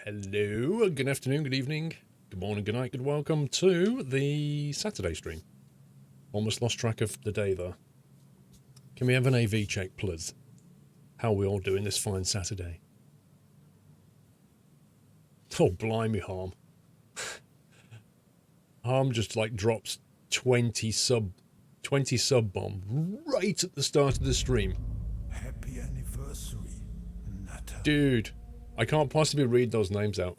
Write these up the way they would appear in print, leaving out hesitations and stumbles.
Hello, good afternoon, good evening, good morning, good night, good welcome to the Saturday stream. Almost lost track of the day there. Can we have an AV check, please? How are we all doing this fine Saturday? Oh, blimey, Harm. Harm just like drops 20 sub bomb right at the start of the stream. Happy anniversary, Nutter. Dude, I can't possibly read those names out.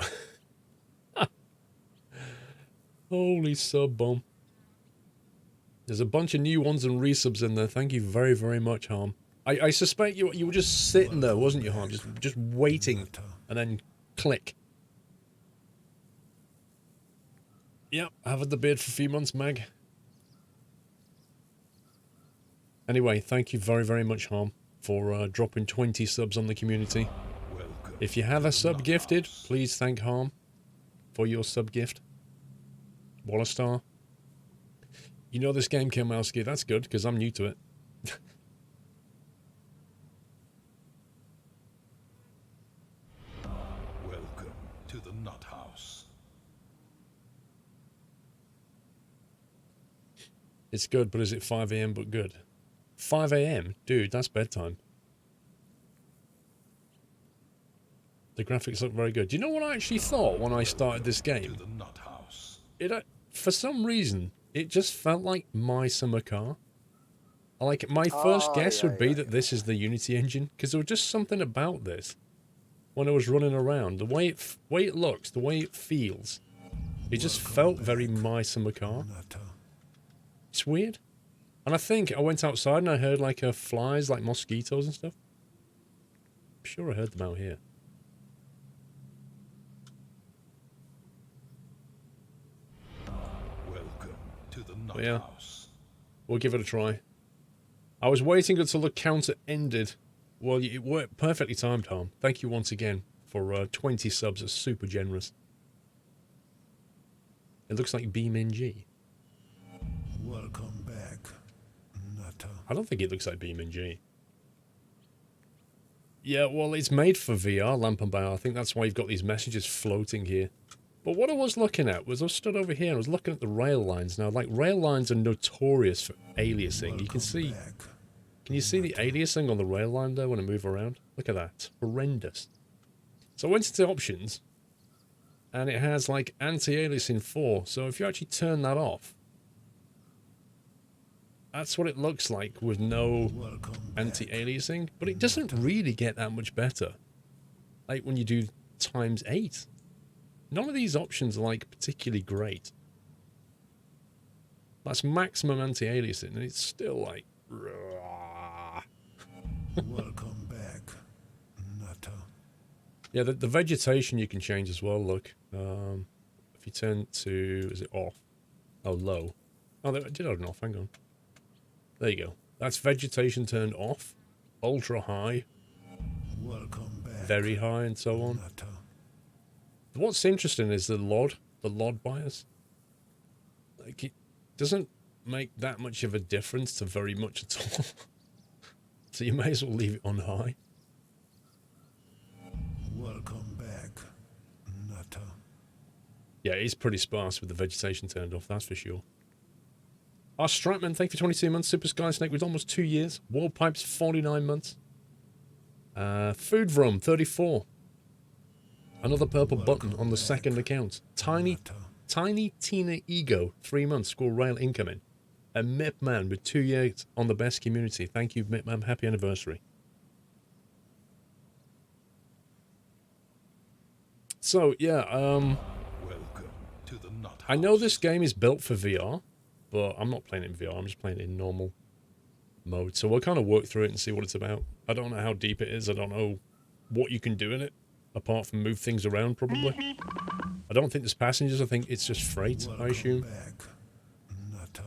Holy sub bomb. There's a bunch of new ones and resubs in there. Thank you very, very much, Harm. I suspect you were just sitting there, wasn't you, Harm? Just waiting, and then click. Yep, I've had the beard for a few months, Meg. Anyway, thank you very, very much, Harm, for dropping 20 subs on the community. If you have a sub gifted, please thank Harm for your sub gift. Wallastar. You know this game, Kilmowski. That's good, because I'm new to it. Welcome to the Nut House. It's good, but is it 5 AM but good? 5 AM? Dude, that's bedtime. The graphics look very good. Do you know what I actually thought when I started this game? To the Nut House. For some reason, it just felt like my summer car. Like, my first guess would be that this is the Unity engine, because there was just something about this when I was running around. The way it looks, the way it feels, it just felt very my summer car. It's weird. And I think I went outside and I heard like flies, like mosquitoes and stuff. I'm sure I heard them out here. Welcome to the Nut But yeah, House. we'll give it a try. I was waiting until the counter ended. Well, it worked perfectly timed, Harm. Thank you once again for 20 subs. That's super generous. It looks like BeamNG. Welcome back, Nutter. I don't think it looks like BeamNG. Yeah, well, it's made for VR, Lamp and Bow. I think that's why you've got these messages floating here. But what I was looking at was I stood over here and I was looking at the rail lines. Now, like, rail lines are notorious for aliasing. You can see... Can you see the aliasing on the rail line there when I move around? Look at that. Horrendous. So I went into options, and it has, like, anti-aliasing 4. So if you actually turn that off, that's what it looks like with no anti-aliasing. But it doesn't really get that much better. Like, when you do ×8. None of these options are, like, particularly great. That's maximum anti-aliasing, and it's still, like... Welcome back, Nutter. Yeah, the vegetation you can change as well, look. If you turn to... Is it off? Oh, low. Oh, I did have it off, hang on. There you go. That's vegetation turned off. Ultra high. Welcome back, Very high, and so on. Nutter. What's interesting is the LOD bias. Like, it doesn't make that much of a difference to very much at all. So you may as well leave it on high. Welcome back, Nutter. Yeah, it's pretty sparse with the vegetation turned off, that's for sure. Our Strapman, thank you for 22 months. Super Sky Snake with almost 2 years. Wall Pipes, 49 months. Food Vrum, 34. Another purple button on the second account. Tiny Tina Ego, 3 months. Squirrel Rail incoming. A Mipman with 2 years on the best community. Thank you, Mipman. Happy anniversary. So, yeah, Welcome to the Nut House. I know this game is built for VR, but I'm not playing it in VR. I'm just playing it in normal mode. So we'll kind of work through it and see what it's about. I don't know how deep it is. I don't know what you can do in it, apart from move things around, probably. I don't think there's passengers. I think it's just freight, I assume. Back, Nutter.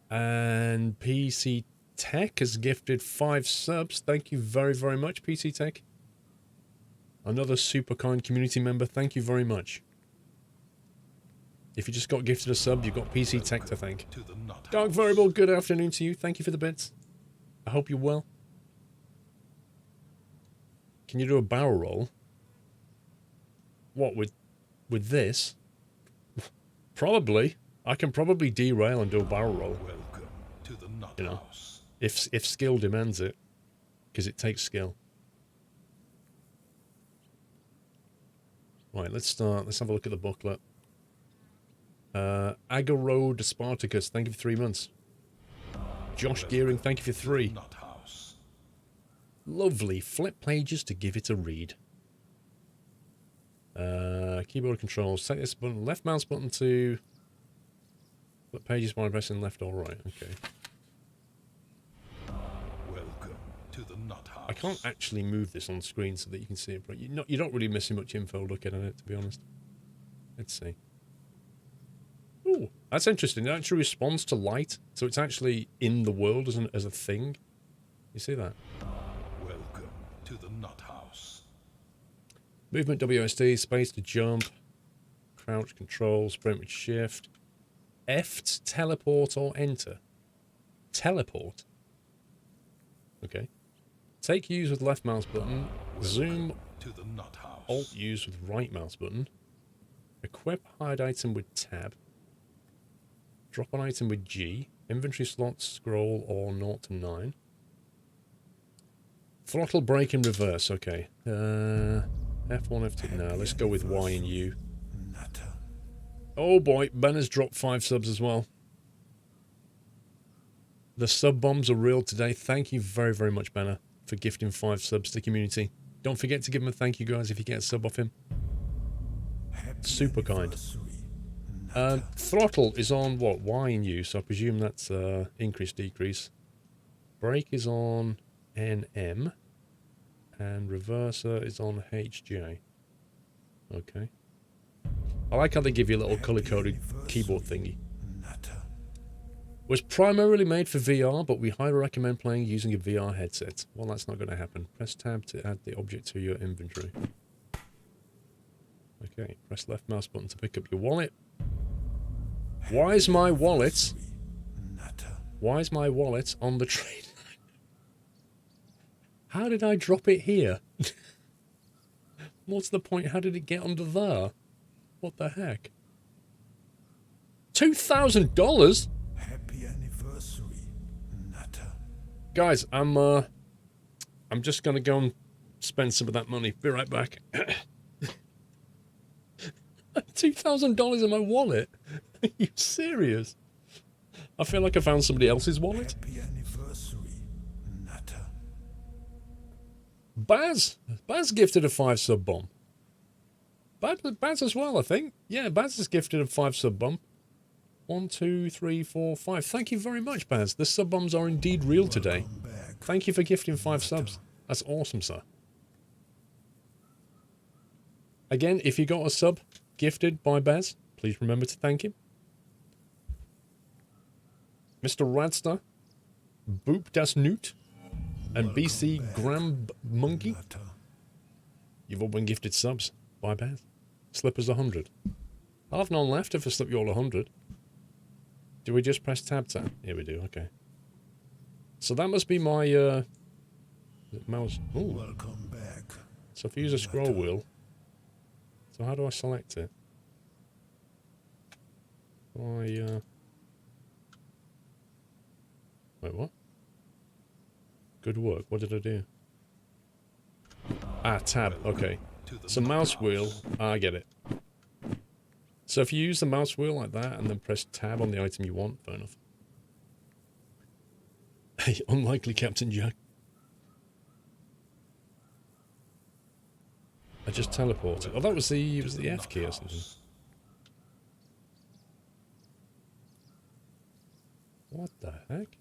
And PC Tech has gifted 5 subs. Thank you very, very much, PC Tech. Another super kind community member. Thank you very much. If you just got gifted a sub, you've got PC Tech to thank. Dark Variable, good afternoon to you. Thank you for the bits. I hope you're well. Can you do a barrel roll? What, with this? Probably. I can probably derail and do a barrel roll. Welcome to the Nut You know, House. if skill demands it. Because it takes skill. Right, let's start. Let's have a look at the booklet. Agarode Spartacus, thank you for 3 months. Josh Gearing, thank you for 3. Nut House. Lovely. Flip pages to give it a read. Keyboard controls. Set this button. Left mouse button to flip pages by pressing left or right. Okay. Welcome to the Nut House. I can't actually move this on screen so that you can see it, but you're not really missing much info looking at it, to be honest. Let's see. Ooh, that's interesting. It actually responds to light, so it's actually in the world as a thing. You see that? Welcome to the Nut House. Movement WSD, space to jump, crouch control, sprint with shift, F to teleport or enter. Teleport. Okay. Take use with left mouse button, zoom, To the Nut House. alt use with right mouse button, equip hide item with tab, drop an item with G, inventory slots, scroll or 0 to 9. Throttle brake in reverse, okay. F1, F2, now let's go with Y and U. Nutter. Oh boy, Ben has dropped 5 subs as well. The sub bombs are real today. Thank you very, very much, Banner, for gifting 5 subs to the community. Don't forget to give him a thank you, guys, if you get a sub off him. Super kind. Throttle is on, what, Y and U, so I presume that's increase, decrease. Brake is on NM, and reverser is on HJ. Okay. I like how they give you a little colour-coded keyboard thingy. Was primarily made for VR, but we highly recommend playing using a VR headset. Well, that's not going to happen. Press tab to add the object to your inventory. Okay, press left mouse button to pick up your wallet. Why is my wallet on the train? How did I drop it here? What's the point? How did it get under there? What the heck? $2,000? Happy anniversary, Nutter. Guys, I'm just gonna go and spend some of that money. Be right back. $2,000 in my wallet? Are you serious? I feel like I found somebody else's wallet. Happy anniversary, Nutter. Baz gifted a 5 sub bomb. Baz as well, I think. Yeah, Baz has gifted a 5 sub bomb. 1, 2, 3, 4, 5. Thank you very much, Baz. The sub bombs are indeed real today. Thank you for gifting 5 subs. That's awesome, sir. Again, if you got a sub gifted by Baz, please remember to thank him. Mr. Radster, Boop Das Newt, and BC Gram Monkey. You've all been gifted subs by Baz. Slip us 100. I'll have none left if I slip you all 100. Do we just press tab? Here we do, okay. So that must be my mouse. Ooh. Welcome back. So if you use a scroll wheel, so how do I select it? Wait, what? Good work. What did I do? Ah, tab. Okay. So mouse wheel. Ah, I get it. So if you use the mouse wheel like that and then press tab on the item you want, fair enough. Hey, unlikely Captain Jack. I just teleported. Oh, that was the F key or something. What the heck?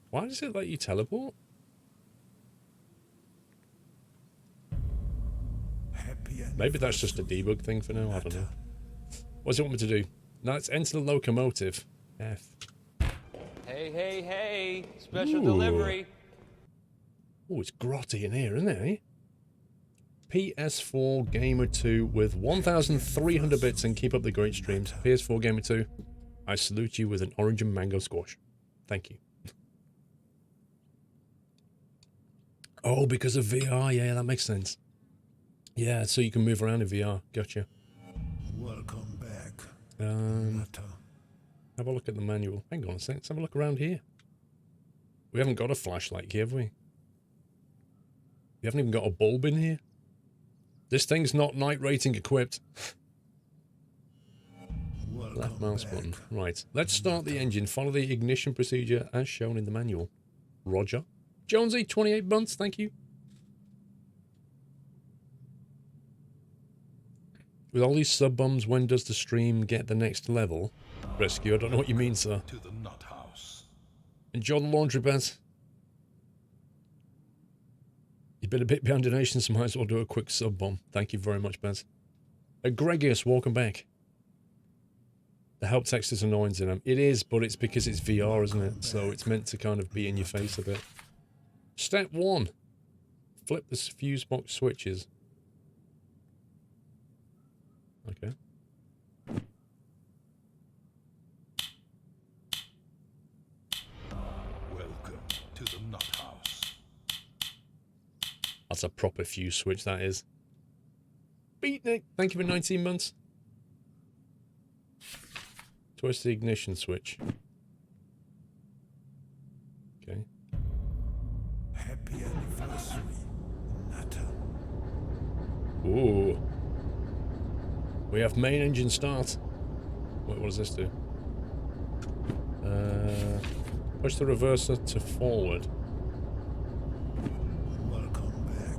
Why does it let you teleport? Maybe that's just a debug thing for now, I don't know. What does it want me to do? No, it's enter the locomotive. F. Hey, hey, hey! Special Ooh. delivery. Oh, it's grotty in here, isn't it, eh? PS4 Gamer 2 with 1,300 bits and keep up the great streams. PS4 Gamer 2, I salute you with an orange and mango squash. Thank you. Oh, because of VR. Yeah, that makes sense. Yeah, so you can move around in VR. Gotcha. Welcome back. Um, Nutter. have a look at the manual. Hang on a sec. Let's have a look around here. We haven't got a flashlight here, have we? We haven't even got a bulb in here. This thing's not night rating equipped. Welcome Left mouse back. button. Right. Let's start the engine. Follow the ignition procedure as shown in the manual. Roger. Jonesy, 28 months. Thank you. With all these sub-bums, when does the stream get the next level? Rescue, I don't know what you mean, sir. To the nut house. Enjoy the laundry, Bez. You've been a bit behind donations, so might as well do a quick sub-bomb. Thank you very much, Bez. Egregious, welcome back. The help text is annoying to them. It is, but it's because it's VR, isn't it? So it's meant to kind of be in your face a bit. Step 1. Flip the fuse box switches. Okay. Welcome to the nut house. That's a proper fuse switch, that is. Beatnik, thank you for 19 months. Twist the ignition switch. Okay. Happy anniversary, Nutter. Ooh. We have main engine start. Wait, what does this do? Push the reverser to forward. Welcome back,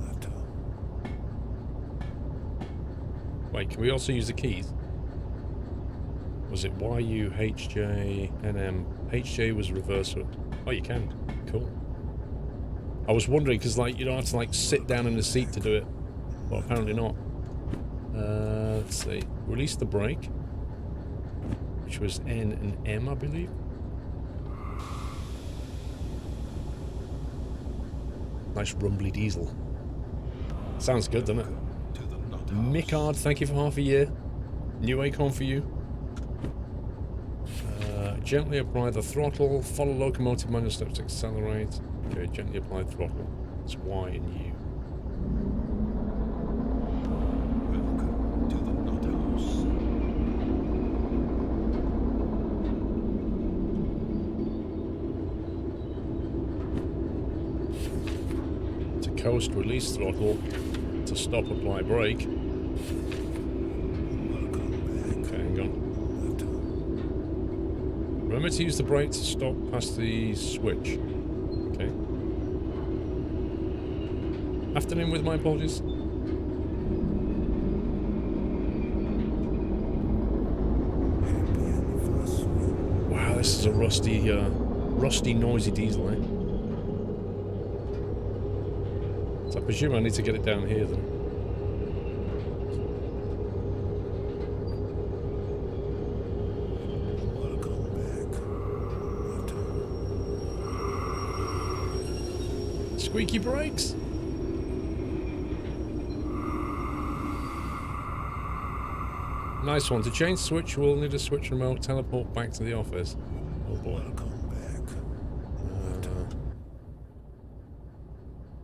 Nutter. Wait, can we also use the keys? Was it YU, HJ, NM? HJ was reverser. Oh, you can. Cool. I was wondering, because, like, you don't have to, like, sit down in the seat to do it. Well, apparently not. Let's see. Release the brake. Which was N and M, I believe. Nice rumbly diesel. Sounds good, doesn't it? To the nut house. Mickard, thank you for half a year. New Acorn for you. Gently apply the throttle. Follow locomotive manual steps to accelerate. Okay, gently apply throttle. It's Y and U. Welcome to the nut house. To coast, release throttle. To stop, apply brake. Welcome back, Okay, hang on. Nutter. Remember to use the brake to stop past the switch. Okay. Afternoon with my apologies. Happy anniversary. Wow, this is a rusty, noisy diesel, eh? So I presume I need to get it down here then. Welcome back, Nutter. Squeaky brakes. Nice one. To change switch, we'll need a switch remote. Teleport back to the office. Oh boy. Welcome back.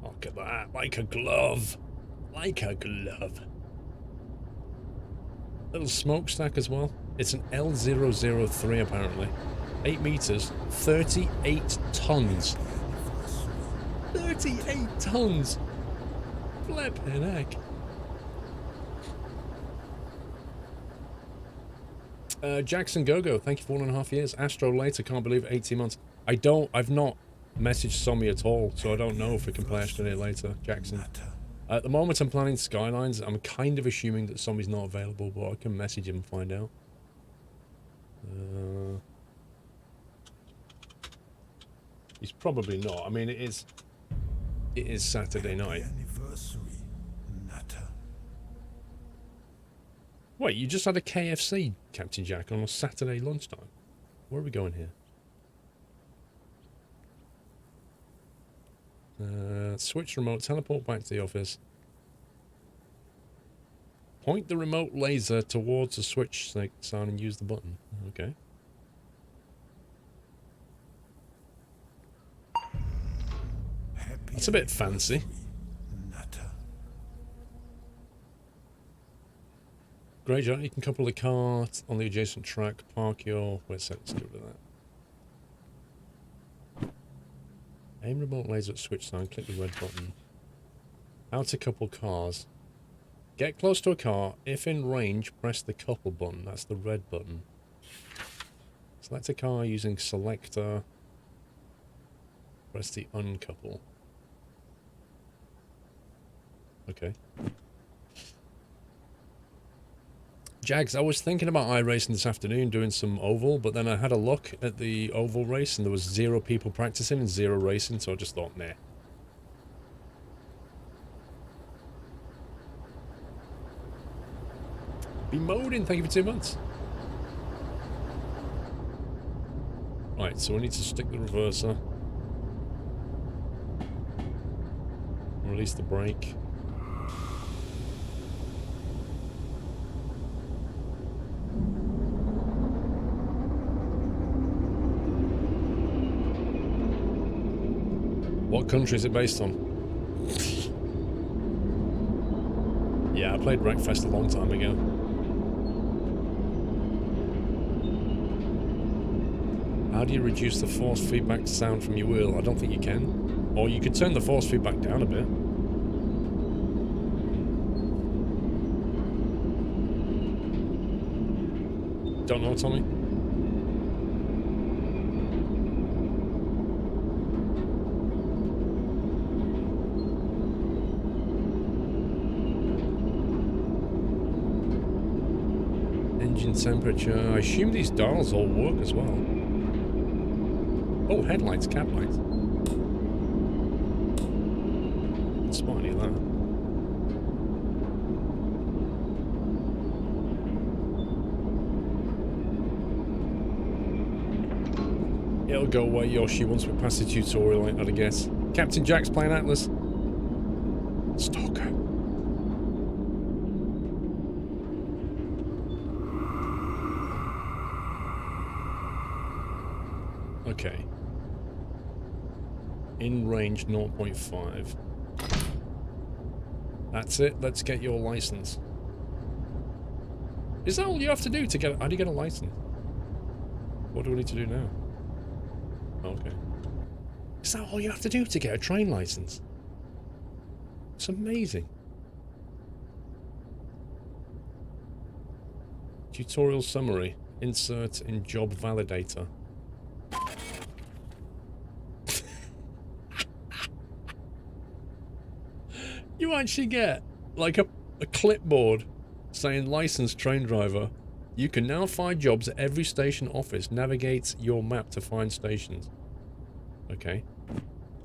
Look at that. Like a glove. Like a glove. Little smokestack as well. It's an L003 apparently. 8 meters. 38 tons. 38 tons. Flippin' heck. Jackson Gogo, thank you for 1.5 years. Astro later, can't believe it, 18 months. I've not messaged Somi at all, so I don't know if we can play Astro later, Jackson. Nutter. At the moment I'm planning Skylines. I'm kind of assuming that Somi's not available, but I can message him and find out. He's probably not. I mean, it is Saturday night. Happy anniversary, Nutter. Wait, you just had a KFC, Captain Jack, on a Saturday lunchtime. Where are we going here? Switch remote, teleport back to the office. Point the remote laser towards the switch sign and use the button. Okay. Happy It's a bit fancy. Nutter. Great job. You can couple the car on the adjacent track, park your... Wait a sec, let's get rid of that. Aim remote laser at switch sign, click the red button. How to couple cars. Get close to a car. If in range, press the couple button. That's the red button. Select a car using selector. Press the uncouple. Okay. Jags, I was thinking about iRacing this afternoon, doing some oval, but then I had a look at the oval race and there was 0 people practicing and 0 racing, so I just thought, nah. Be moding, thank you for 2 months. Right, so we need to stick the reverser. Release the brake. What country is it based on? Yeah, I played Wreckfest a long time ago. How do you reduce the force feedback sound from your wheel? I don't think you can. Or you could turn the force feedback down a bit. Don't know, Tommy. Engine temperature. I assume these dials all work as well. Oh, headlights, cab lights. Didn't spot any of that. It'll go away, Yoshi, once we pass the tutorial, I'd guess. Captain Jack's playing Atlas. Stalker. Okay. In range 0.5. That's it. Let's get your license. Is that all you have to do to get... How do you get a license? What do we need to do now? Okay. Is that all you have to do to get a train license? It's amazing. Tutorial summary. Insert in job validator. You actually get like a clipboard saying licensed train driver. You can now find jobs at every station office. Navigate your map to find stations. Okay.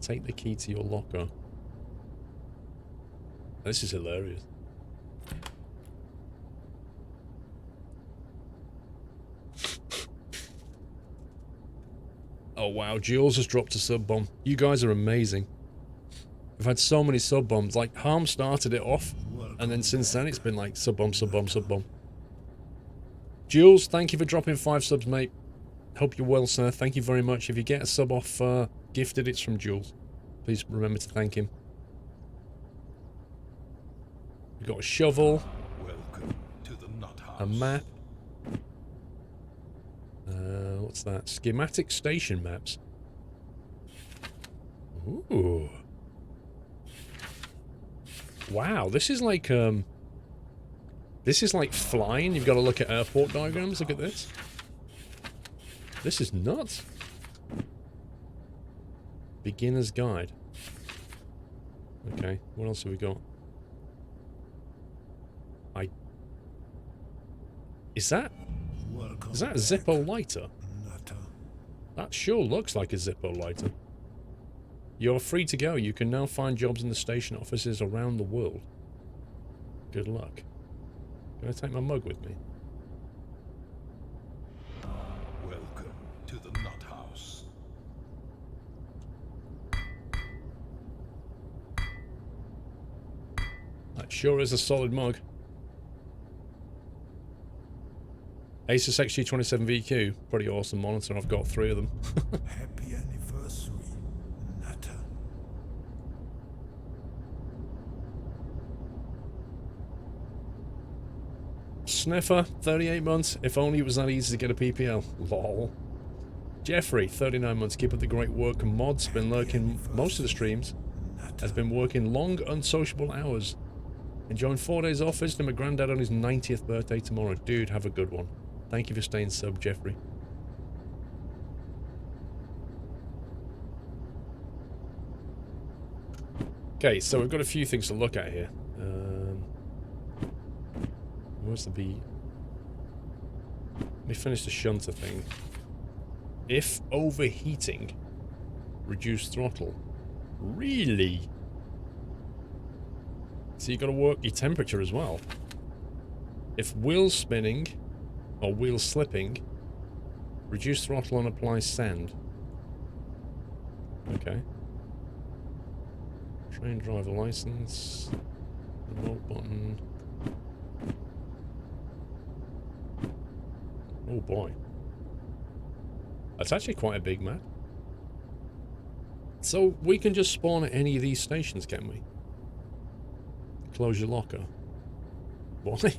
Take the key to your locker. This is hilarious. Oh wow, Jules has dropped a sub bomb. You guys are amazing. I've had so many sub bombs. Like Harm started it off, and then since then it's been like sub bomb, sub bomb, sub bomb. Jules, thank you for dropping 5 subs, mate. Hope you're well, sir. Thank you very much. If you get a sub off gifted, it's from Jules. Please remember to thank him. We've got a shovel. Welcome to the nut house. A map. What's that? Schematic station maps. Ooh. Wow, this is like flying. You've got to look at airport diagrams. Look at this. This is nuts. Beginner's guide. Okay, what else have we got? Is that a Zippo lighter? Nutter. That sure looks like a Zippo lighter. You're free to go. You can now find jobs in the station offices around the world. Good luck. Can I take my mug with me? Welcome to the nut house. That sure is a solid mug. Asus XG27VQ. Pretty awesome monitor. I've got 3 of them. Happy anniversary, Nutter. Sniffer, 38 months. If only it was that easy to get a PPL. Lol. Jeffrey, 39 months. Keep up the great work. Mod's been lurking most of the streams. Has been working long, unsociable hours. Enjoying 4 days off, visiting my granddad on his 90th birthday tomorrow. Dude, have a good one. Thank you for staying sub, Jeffrey. Okay, so we've got a few things to look at here. Where's the bee? Let me finish the shunter thing. If overheating, reduce throttle. Really? So you got to work your temperature as well. If wheel spinning or wheel slipping, reduce throttle and apply sand. Okay. Train driver license. Remote button. Oh boy. That's actually quite a big map. So we can just spawn at any of these stations, can we? Close your locker. Why?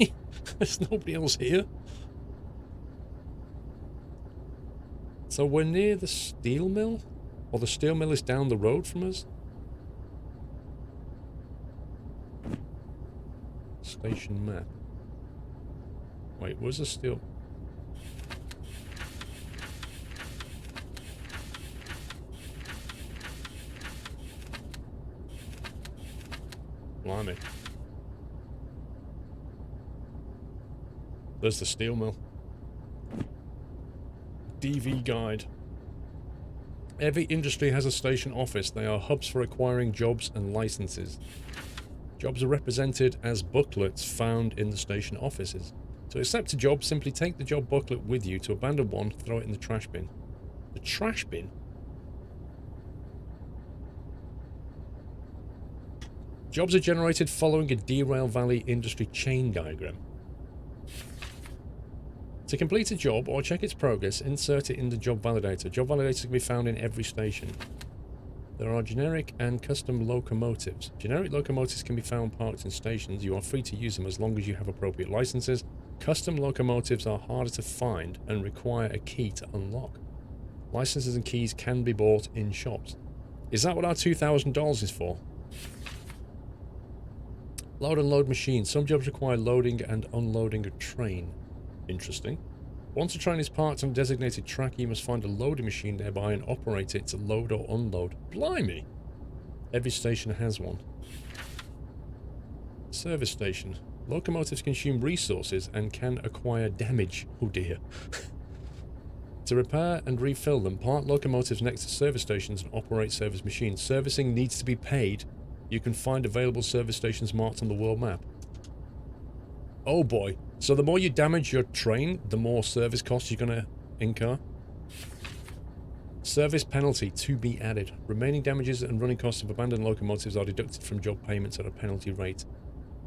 There's nobody else here. So we're near the steel mill? Or the steel mill is down the road from us? Station map. Wait, where's the steel? Blimey. There's the steel mill. DV guide. Every industry has a station office. They are hubs for acquiring jobs and licenses. Jobs are represented as booklets found in the station offices. To accept a job, simply take the job booklet with you. To abandon one, throw it in the trash bin. The trash bin? Jobs are generated following a Derail Valley industry chain diagram. To complete a job or check its progress, insert it in the job validator. Job validators can be found in every station. There are generic and custom locomotives. Generic locomotives can be found parked in stations. You are free to use them as long as you have appropriate licenses. Custom locomotives are harder to find and require a key to unlock. Licenses and keys can be bought in shops. Is that what our $2,000 is for? Load and load machines. Some jobs require loading and unloading a train. Interesting. Once a train is parked on a designated track, you must find a loading machine nearby and operate it to load or unload. Blimey! Every station has one. Service station. Locomotives consume resources and can acquire damage. Oh dear. To repair and refill them, park locomotives next to service stations and operate service machines. Servicing needs to be paid. You can find available service stations marked on the world map. Oh boy. So the more you damage your train, the more service costs you're going to incur. Service penalty to be added. Remaining damages and running costs of abandoned locomotives are deducted from job payments at a penalty rate.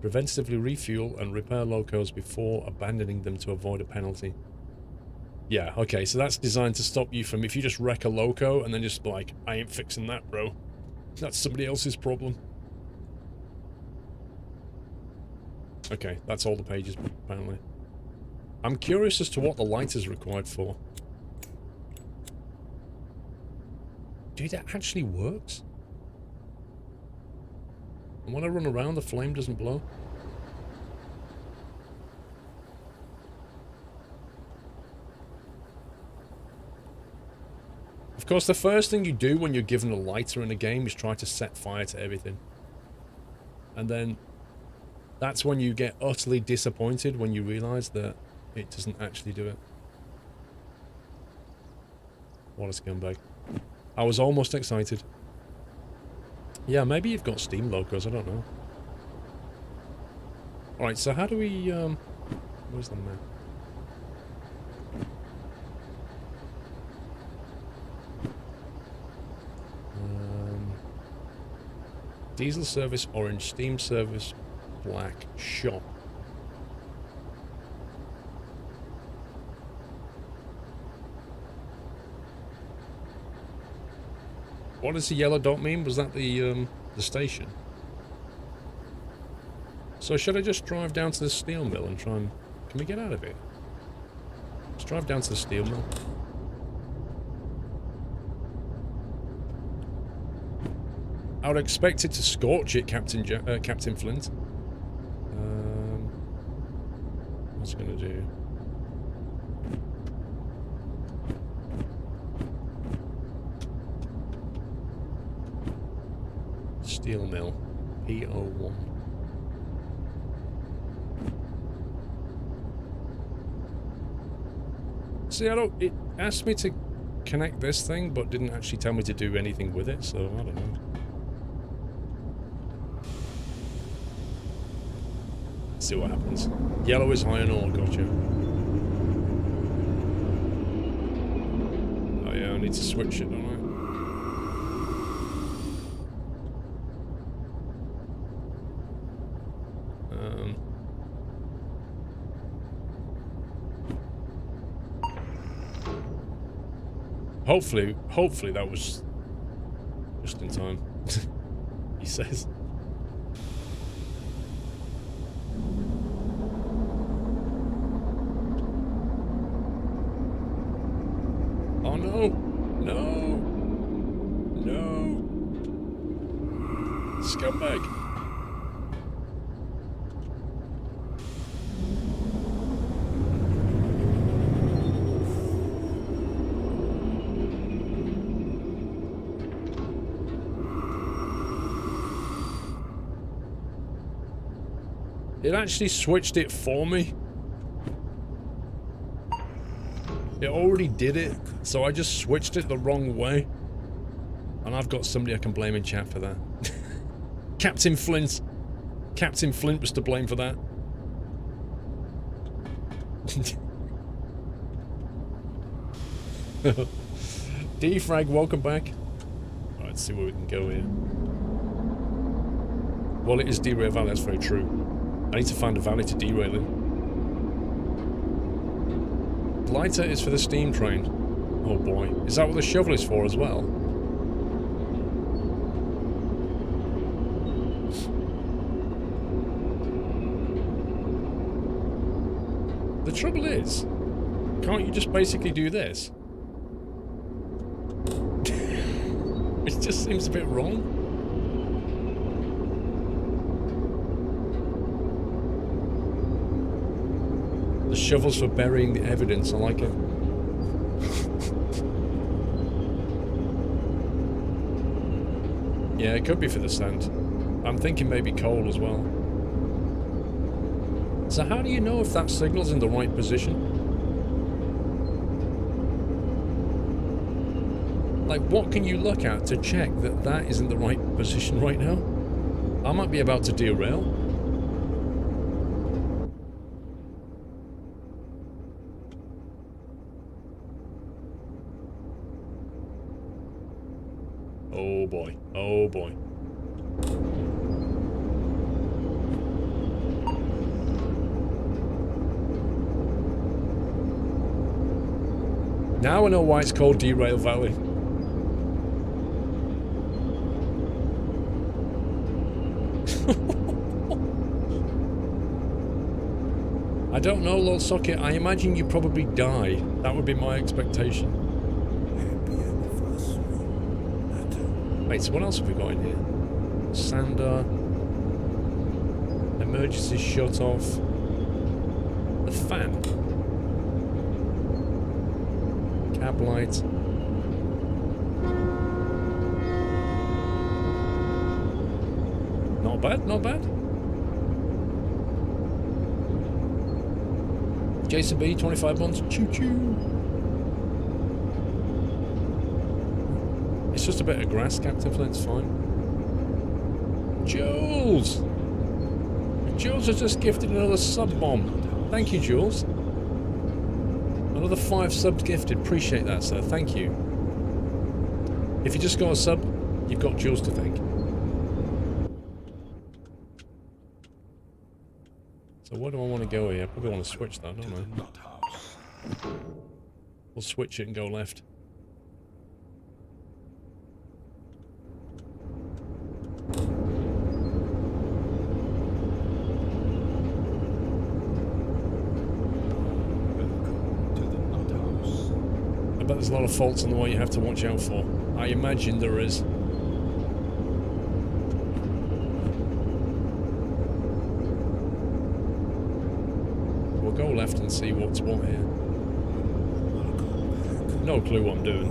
Preventatively refuel and repair locos before abandoning them to avoid a penalty. Yeah, okay, so that's designed to stop you from, if you just wreck a loco and then just like, I ain't fixing that, bro. That's somebody else's problem. Okay, that's all the pages, apparently. I'm curious as to what the light is required for. Dude, that actually works? And when I run around, the flame doesn't blow? Of course, the first thing you do when you're given a lighter in a game is try to set fire to everything. And then that's when you get utterly disappointed when you realise that it doesn't actually do it. What a scumbag. I was almost excited. Yeah, maybe you've got Steam locos, I don't know. Alright, so how do we, where's the map? Diesel service orange, steam service black, shop. What does the yellow dot mean? Was that the station? So should I just drive down to the steel mill and try and Can we get out of it? Let's drive down to the steel mill. I would expect it to scorch it, Captain Flint. What's it gonna do? Steel mill. P01. See, it asked me to connect this thing, but didn't actually tell me to do anything with it, so I don't know. Let's see what happens. Yellow is iron ore, gotcha. Oh yeah, I need to switch it, don't I? Hopefully that was just in time. He says. Oh no! No! No! Scumbag! It actually switched it for me. It already did it, so I just switched it the wrong way. And I've got somebody I can blame in chat for that. Captain Flint. Captain Flint was to blame for that. Defrag, welcome back. Alright, let's see where we can go here. Well, it is Derail Valley, that's very true. I need to find a valley to derail in. Lighter is for the steam train. Oh boy. Is that what the shovel is for as well? The trouble is, can't you just basically do this? It just seems a bit wrong. The shovel's for burying the evidence, I like it. Yeah, it could be for the sand. I'm thinking maybe coal as well. So how do you know if that signal's in the right position? Like, what can you look at to check that that is in the right position right now? I might be about to derail. Oh boy. Oh boy. Now I know why it's called Derail Valley. I don't know, Lord Socket. I imagine you probably die. That would be my expectation. Wait, so what else have we got in here? Sander. Emergency shut off. The fan. Cab light. Not bad, not bad. Jason B, 25 months. Choo choo. It's just a bit of grass, Captain Flint's fine. Jules! Jules has just gifted another sub bomb. Thank you, Jules. Another 5 subs gifted. Appreciate that, sir. Thank you. If you just got a sub, you've got Jules to thank. So where do I want to go here? I probably want to switch that, don't I? We'll switch it and go left. There's a lot of faults on the way you have to watch out for. I imagine there is. We'll go left and see what's what here. No clue what I'm doing.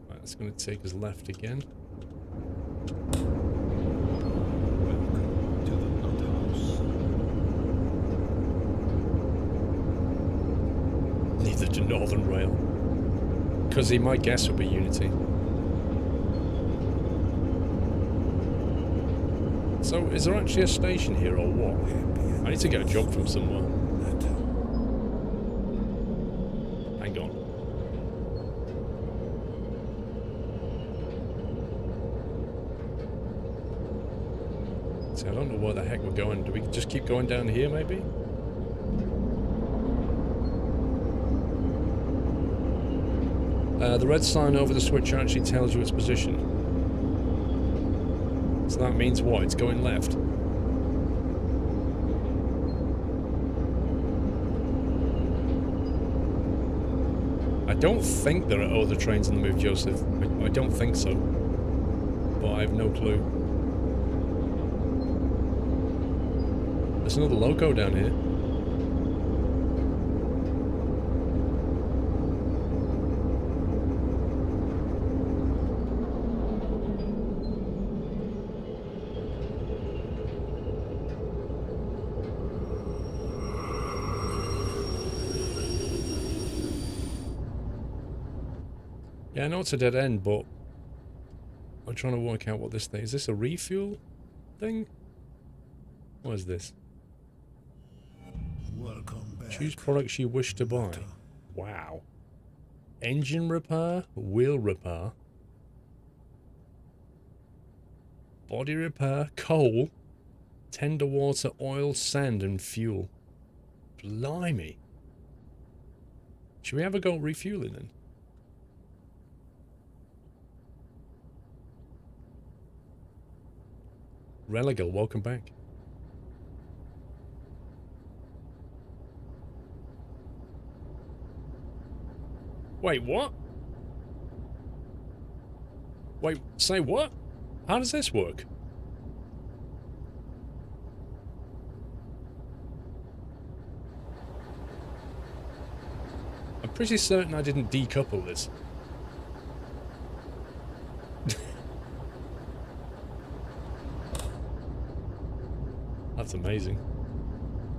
Right, that's going to take us left again. Welcome to the Nut House. Neither to Northern Rail. Because my guess would be Unity. So, is there actually a station here or what? I need to get a job from somewhere. Hang on. See, I don't know where the heck we're going. Do we just keep going down here, maybe? The red sign over the switch actually tells you its position. So that means what? It's going left. I don't think there are other trains on the move, Joseph. I don't think so. But I have no clue. There's another loco down here. Yeah, I know it's a dead end, but I'm trying to work out what this thing is. This a refuel thing? What is this? Welcome back. Choose products you wish to buy. Wow. Engine repair, wheel repair, body repair, coal, tender water, oil, sand, and fuel. Blimey. Should we ever go refueling then? Religal, welcome back. Wait, what? Wait, say what? How does this work? I'm pretty certain I didn't decouple this. That's amazing.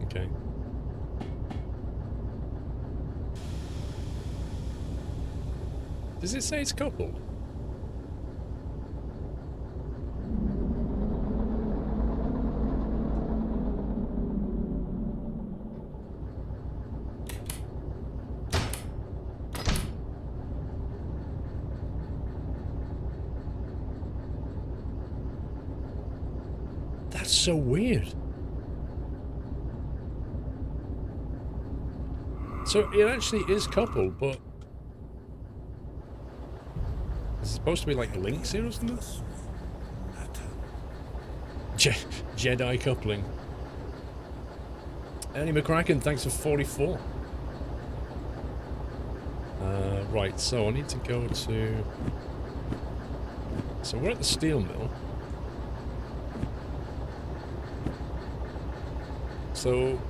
Okay. Does it say it's coupled? That's so weird. So it actually is coupled, but is it supposed to be like links here or something? Jedi coupling. Annie McCracken, thanks for 44. Right, so I need to go to... So we're at the steel mill. So...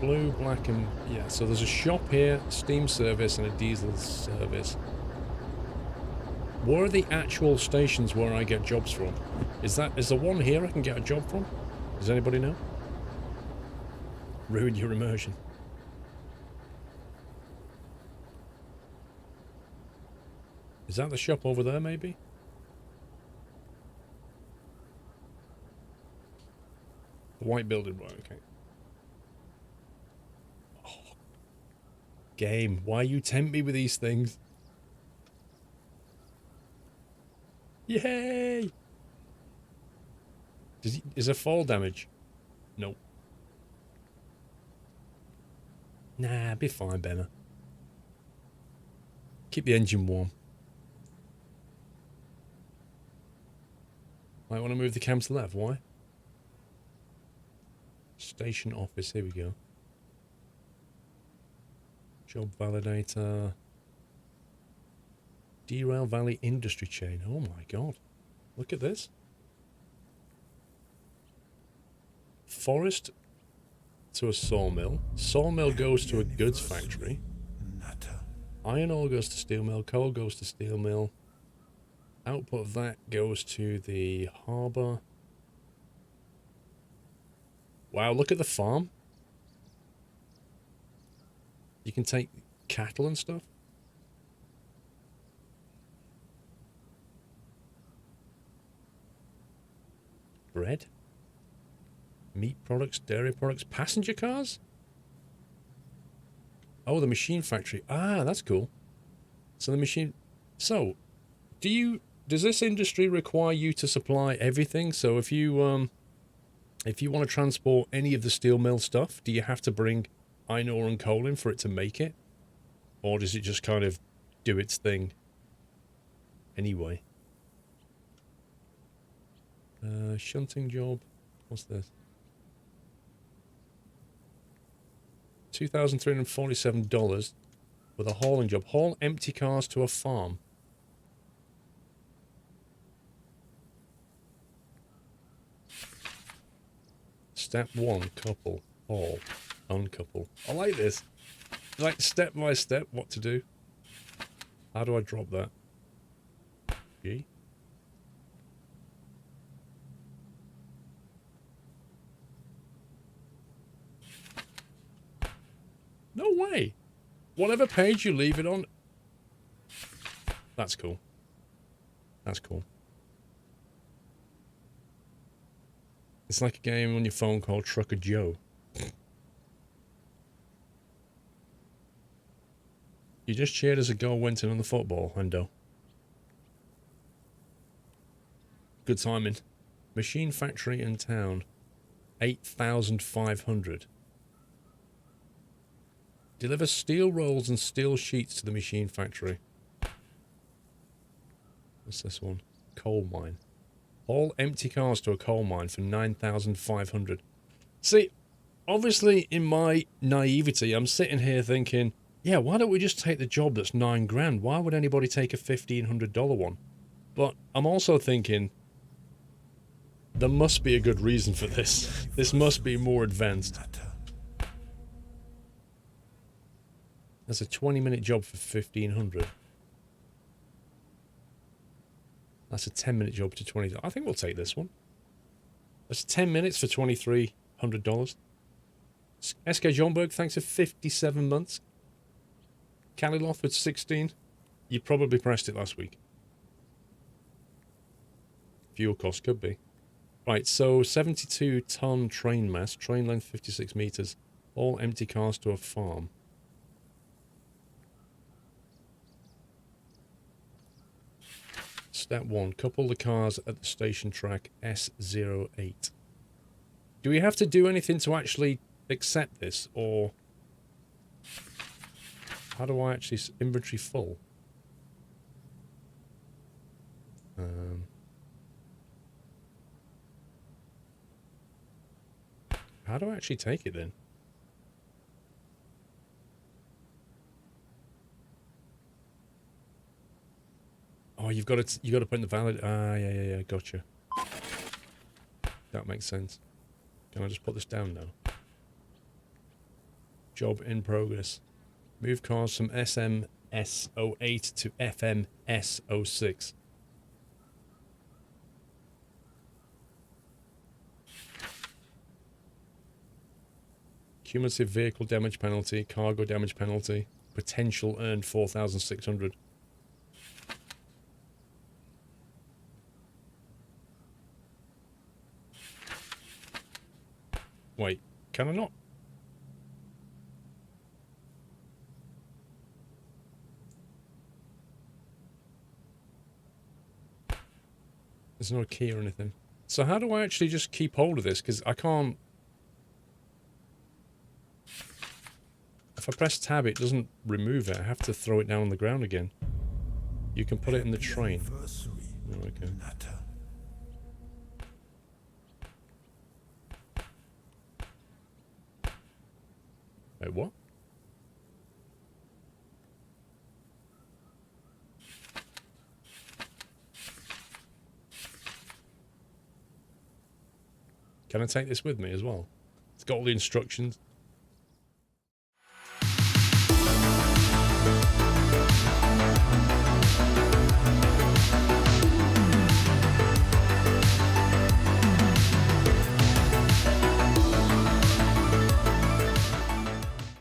blue, black, and... yeah, so there's a shop here, steam service, and a diesel service. Where are the actual stations where I get jobs from? Is there one here I can get a job from? Does anybody know? Ruin your immersion. Is that the shop over there, maybe? The white building, right, okay. Game, why you tempt me with these things? Yay! Is there fall damage? Nope. Nah, be fine, Benner. Keep the engine warm. I want to move the cam to the left, why? Station office. Here we go. Job validator. Derail Valley Industry Chain. Oh my god. Look at this. Forest to a sawmill. Sawmill goes to a goods factory. Iron ore goes to steel mill. Coal goes to steel mill. Output of that goes to the harbour. Wow, look at the farm. You can take cattle and stuff. Bread. Meat products, dairy products, passenger cars? Oh, the machine factory. Ah, that's cool. So the machine... So, does this industry require you to supply everything? So if you want to transport any of the steel mill stuff, do you have to bring iron ore and coal in for it to make it? Or does it just kind of do its thing anyway? Shunting job. What's this? $2,347 with a hauling job. Haul empty cars to a farm. Step 1, couple. Haul. Uncouple. I like this. Like step by step what to do. How do I drop that? G. No way. Whatever page you leave it on. That's cool. That's cool. It's like a game on your phone called Trucker Joe. You just cheered as a goal went in on the football, Hendo. Good timing. Machine factory in town. 8,500. Deliver steel rolls and steel sheets to the machine factory. What's this one? Coal mine. Haul empty cars to a coal mine for 9,500. See, obviously in my naivety, I'm sitting here thinking, yeah, why don't we just take the job that's $9,000? Why would anybody take a $1,500 one? But I'm also thinking, there must be a good reason for this. This must be more advanced. That's a 20-minute job for 1,500. That's a 10-minute job to 20. I think we'll take this one. That's 10 minutes for $2,300. SK Johnberg, thanks for 57 months. Caliloth with 16. You probably pressed it last week. Fuel cost could be. Right, so 72-ton train mass. Train length 56 meters. All empty cars to a farm. Step 1. Couple the cars at the station track S08. Do we have to do anything to actually accept this, or how do I actually... Inventory full? How do I actually take it then? Oh, you've got to put in the valid. Ah, yeah, gotcha. That makes sense. Can I just put this down now? Job in progress. Move cars from SMS08 to FMS06. Cumulative vehicle damage penalty, cargo damage penalty, potential earned 4,600. Wait, can I not? There's no key or anything. So how do I actually just keep hold of this? Because I can't... If I press tab, it doesn't remove it. I have to throw it down on the ground again. You can put it in the train. Oh, okay. Wait, what? Can I take this with me as well? It's got all the instructions.